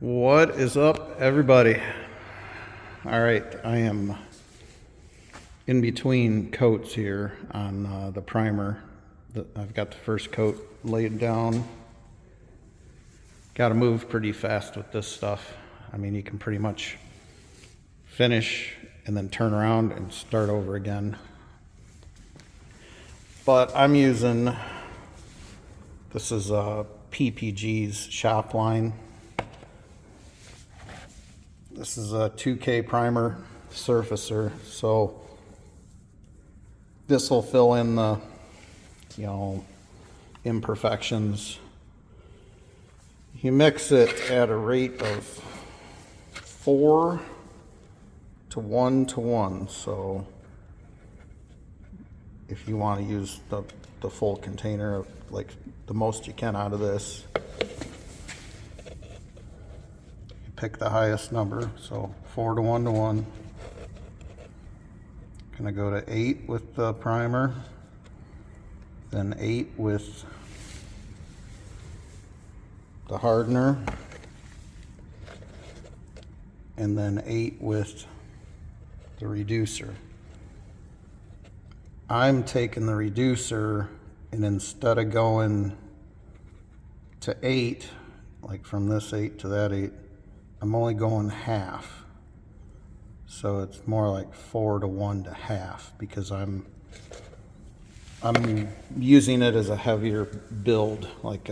What is up, everybody? All right, I am in between coats here on the primer. I've got the first coat laid down. Got to move pretty fast with this stuff. I mean, you can pretty much finish and then turn around and start over again. But I'm using, this is PPG's shop line. This is a 2K primer surfacer, so this will fill in the, imperfections. You mix it at a rate of 4 to 1 to 1. So if you want to use the full container, like the most you can out of this, pick the highest number, so 4 to 1 to 1. Gonna go to 8 with the primer, then 8 with the hardener, and then 8 with the reducer. I'm taking the reducer, and instead of going to 8, like from this 8 to that 8, I'm only going half. So it's more like 4 to 1 to half, because I'm using it as a heavier build. Like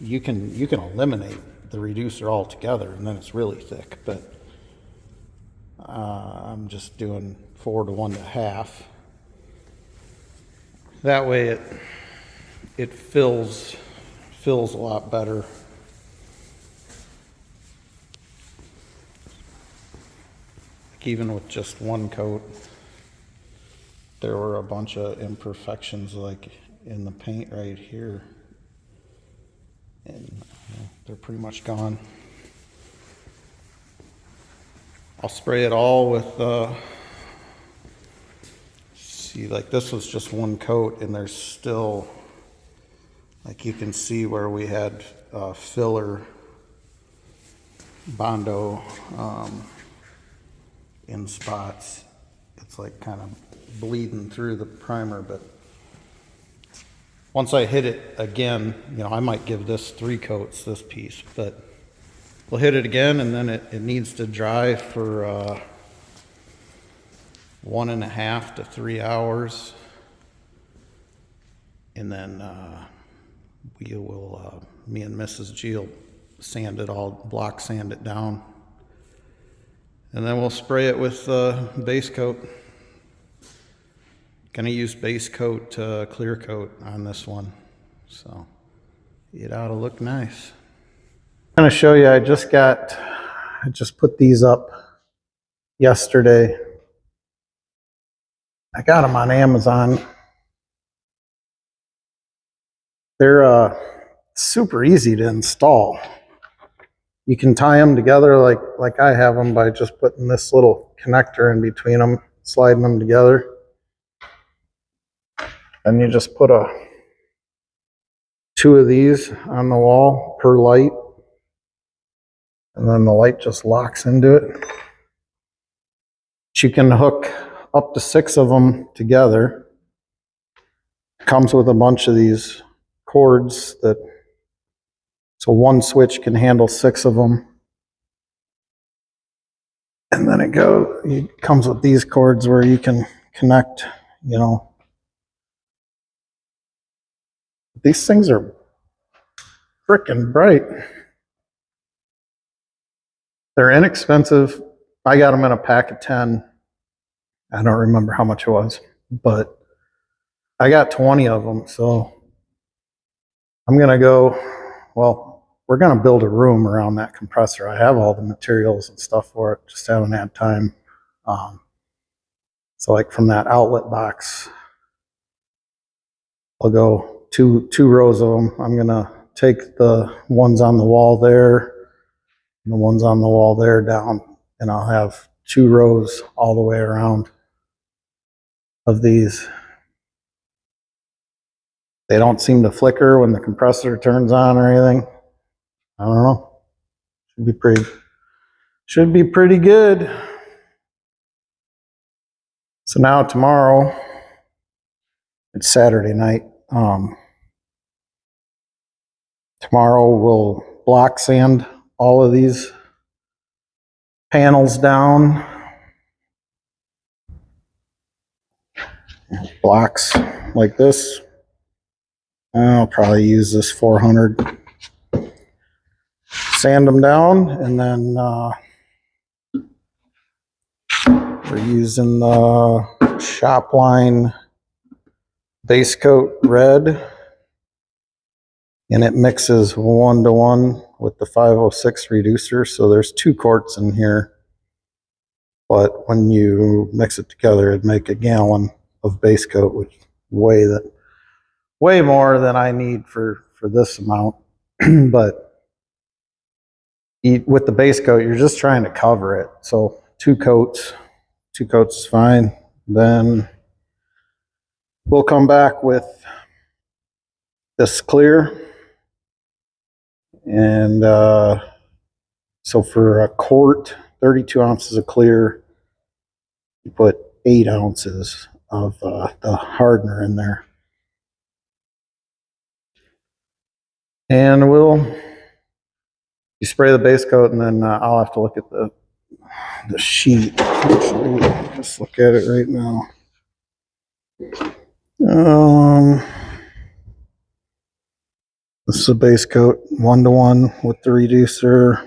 you can eliminate the reducer altogether and then it's really thick, but I'm just doing 4 to 1 to half. That way it fills a lot better. Even with just one coat, there were a bunch of imperfections like in the paint right here, and they're pretty much gone. I'll spray it all with see, like this was just one coat, and there's still, like you can see where we had filler Bondo in spots. It's like kind of bleeding through the primer, but once I hit it again, I might give this 3 coats, this piece, but we'll hit it again, and then it needs to dry for 1.5 to 3 hours, and then we will, me and Mrs. G will sand it all, block sand it down. And then we'll spray it with base coat. Gonna use base coat to clear coat on this one. So it ought to look nice. I'm gonna show you, I just put these up yesterday. I got them on Amazon. They're super easy to install. You can tie them together like I have them by just putting this little connector in between them, sliding them together. And you just put 2 of these on the wall per light. And then the light just locks into it. You can hook up to 6 of them together. Comes with a bunch of these cords so one switch can handle 6 of them. And then it comes with these cords where you can connect, These things are frickin' bright. They're inexpensive. I got them in a pack of 10. I don't remember how much it was, but I got 20 of them. So I'm going to go, we're going to build a room around that compressor. I have all the materials and stuff for it, just haven't had time. So like from that outlet box, I'll go two rows of them. I'm going to take the ones on the wall there and the ones on the wall there down, and I'll have 2 rows all the way around of these. They don't seem to flicker when the compressor turns on or anything. I don't know. Should be pretty good. So now tomorrow, it's Saturday night. Tomorrow we'll block sand all of these panels down. Blocks like this. I'll probably use this 400. Sand them down, and then we're using the Shopline base coat red, and it mixes 1-to-1 with the 506 reducer. So there's 2 quarts in here, but when you mix it together, it'd make a gallon of base coat, which way more than I need for this amount. But with the base coat, you're just trying to cover it. So 2 coats is fine. Then we'll come back with this clear, and so for a quart, 32 ounces of clear, you put 8 ounces of the hardener in there. And you spray the base coat, and then I'll have to look at the sheet. Actually, let's look at it right now. This is a base coat, 1-to-1 with the reducer.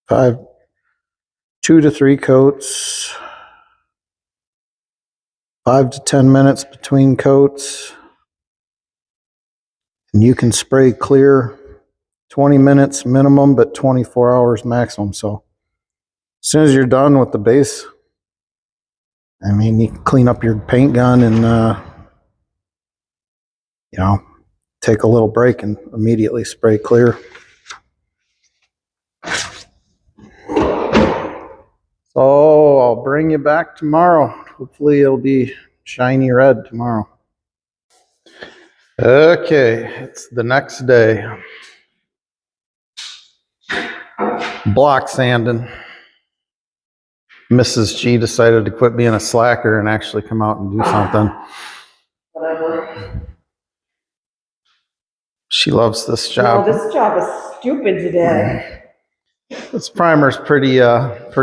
Five, 2 to 3 coats, 5 to 10 minutes between coats. And you can spray clear 20 minutes minimum, but 24 hours maximum. So as soon as you're done with the base, I mean, you can clean up your paint gun and, take a little break and immediately spray clear. So I'll bring you back tomorrow. Hopefully it'll be shiny red tomorrow. Okay, it's the next day. Block sanding. Mrs. G decided to quit being a slacker and actually come out and do something. Whatever. She loves this job. No, this job is stupid today. This primer's pretty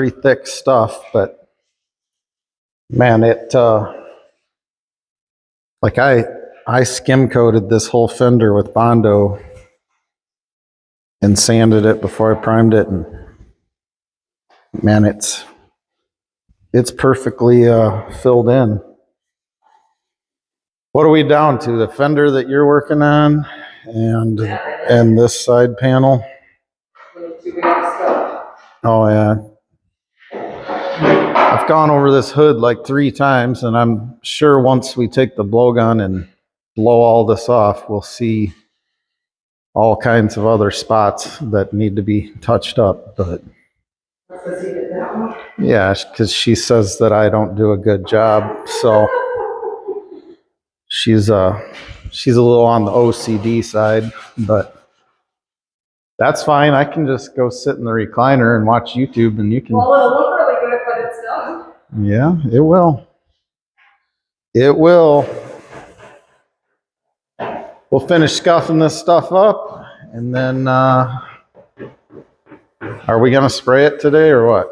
thick stuff, but man, it like I skim coated this whole fender with Bondo and sanded it before I primed it, and man, it's perfectly filled in. What are we down to? The fender that you're working on, and this side panel. Oh yeah. I've gone over this hood like 3 times, and I'm sure once we take the blowgun and blow all this off, we'll see all kinds of other spots that need to be touched up. But yeah, because she says that I don't do a good job, so she's a little on the OCD side, but that's fine. I can just go sit in the recliner and watch YouTube, and you can. Well, it'll look really good when it's done. Yeah, it will. It will. We'll finish scuffing this stuff up, and then are we going to spray it today or what?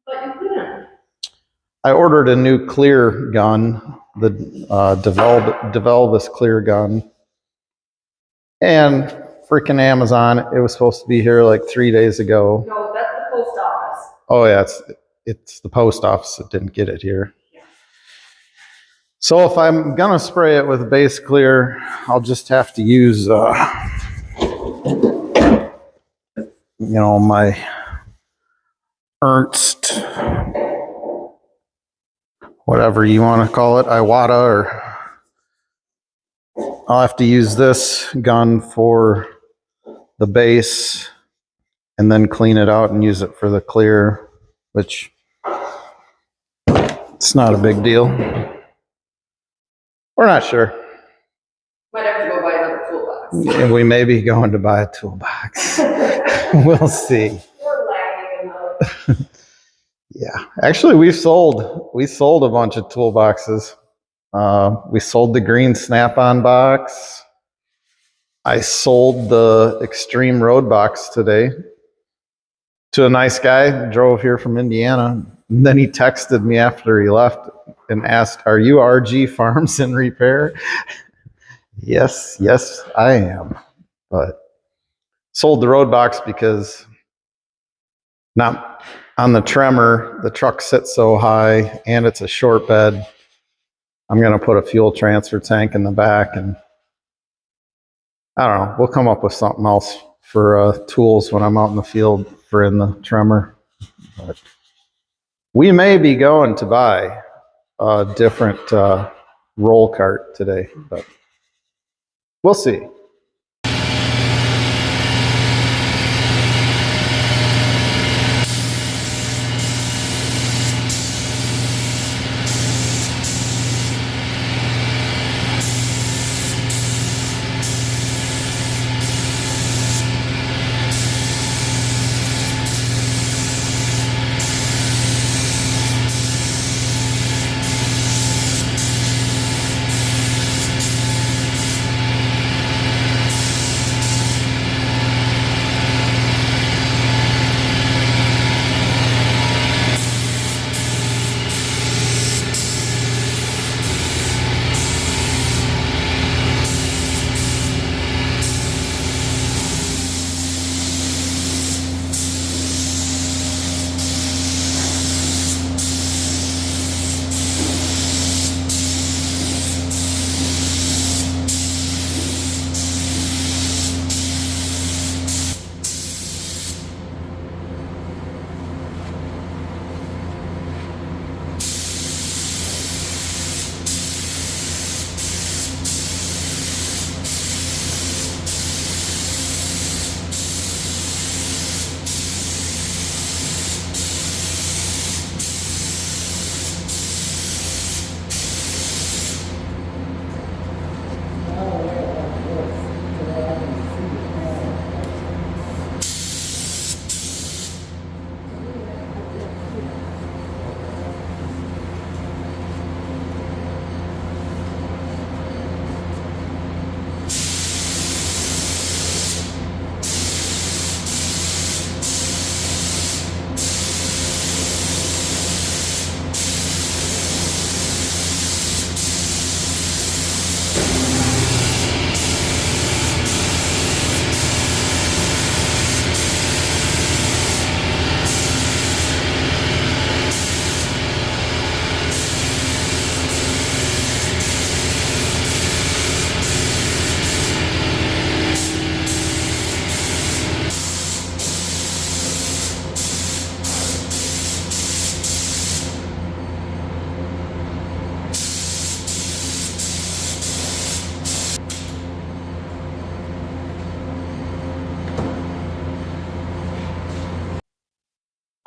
But you couldn't. I ordered a new clear gun, the DeVelvis clear gun, and freaking Amazon. It was supposed to be here like 3 days ago. No, that's the post office. Oh yeah, it's the post office that didn't get it here. Yeah. So if I'm gonna spray it with base clear, I'll just have to use my Ernst, whatever you want to call it, Iwata, or I'll have to use this gun for the base and then clean it out and use it for the clear, which it's not a big deal. We're not sure. Might have to go buy another toolbox. And we may be going to buy a toolbox. We'll see. We're lagging in the. Yeah, actually, we sold a bunch of toolboxes. We sold the green Snap-on box. I sold the Extreme Road box today to a nice guy. Drove here from Indiana. And then he texted me after he left and asked, "Are you RG Farms in Repair?" Yes, I am. But sold the road box because not on the tremor, the truck sits so high and it's a short bed. I'm going to put a fuel transfer tank in the back, and I don't know. We'll come up with something else for tools when I'm out in the field for in the tremor. But we may be going to buy a different roll cart today, but we'll see.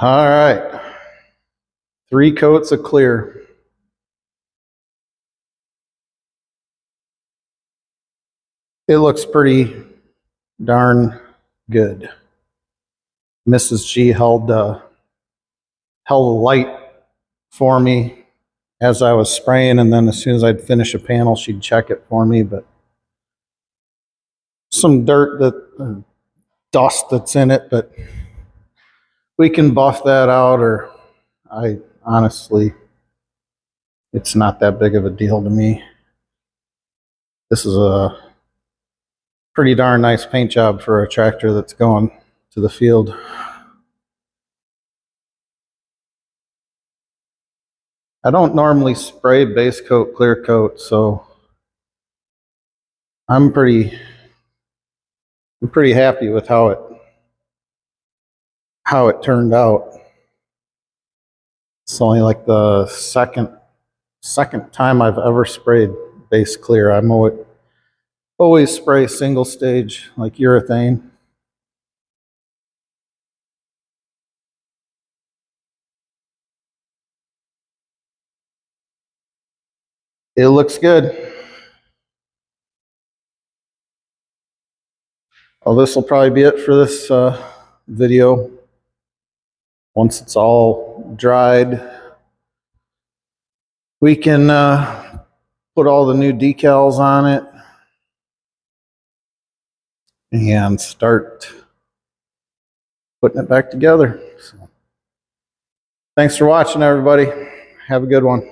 All right. 3 coats of clear. It looks pretty darn good. Mrs. G held a light for me as I was spraying, and then as soon as I'd finish a panel, she'd check it for me. But some dirt dust that's in it, but we can buff that out, or I honestly, it's not that big of a deal to me. This is a pretty darn nice paint job for a tractor that's going to the field. I don't normally spray base coat, clear coat, so I'm pretty happy with how it turned out. It's only like the second time I've ever sprayed base clear. I'm always spray single stage like urethane. It looks good. Well, this will probably be it for this video. Once it's all dried, we can put all the new decals on it and start putting it back together. So, thanks for watching, everybody. Have a good one.